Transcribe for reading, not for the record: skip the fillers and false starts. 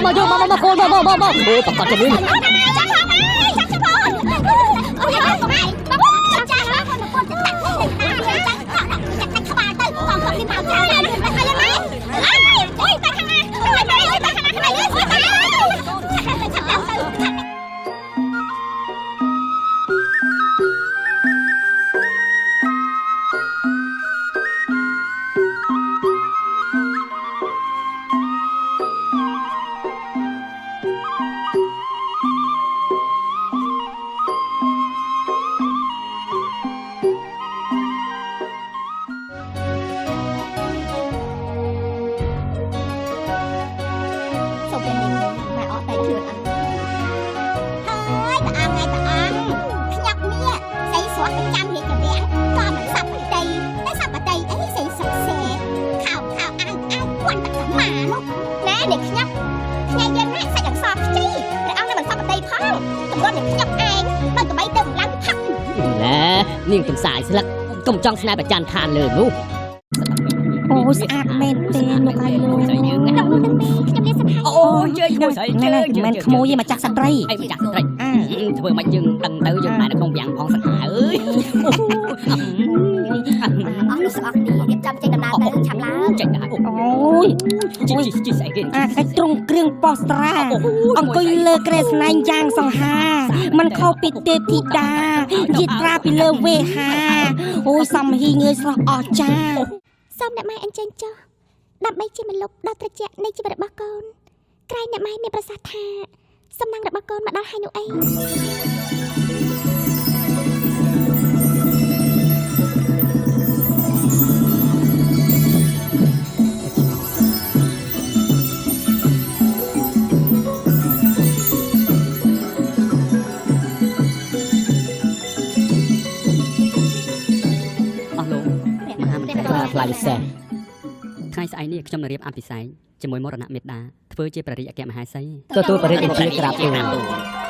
មកយកមកកូនមកអូប្រកាសជំនាញនាងកំសាយស្លឹកកុំចង់ស្នេហ៍ប្រច័ណ្ឌឋានលើនោះអូស្អាតមែនទេលោកអាយលោកខ្ញុំមានសំហាយអូជើញមួយស្អីជើញមិនខ្មោយទេមកចាស់ស្ត្រីអីមកចាស់ស្ត្រីធ្វើមិនយើងដឹងទៅយើងតែនៅក្នុងវាំងផងសង្ហាអើយអស់លោកស្អកនេះរៀបចំចេញដំណើរទៅឆាប់ឡើងចេញដល់អូយជីស្អីគេអាត្រង់គ្រឿងប៉ោះស្រាអង្គុយលើក្រែស្នែងយ៉ាងសង្ហាมันខុសពីទេពធីតាយិត្រាពីលើវេហាអូយសំហីងើយស្រស់អស់ចាសូមអ្នកម៉ែអញ្ជើញចុះដើម្បីជាម្លប់ដល់ត្រជាក់នៃជីវិតរបស់កូនក្រែងអ្នកម៉ែមានប្រសាសន៍ថាសំណាងរបស់កូនមកដល់ហើយនោះអីថ្លៃពិសេសថ្ងៃស្អែកនេះខ្ញុំនឹងរៀបអភិសេកជាមួយមរណមេត្តាធ្វើជាព្រះរាជអគ្គមហេសីទទួលព្រះរាជបញ្ជាក្រាបទូល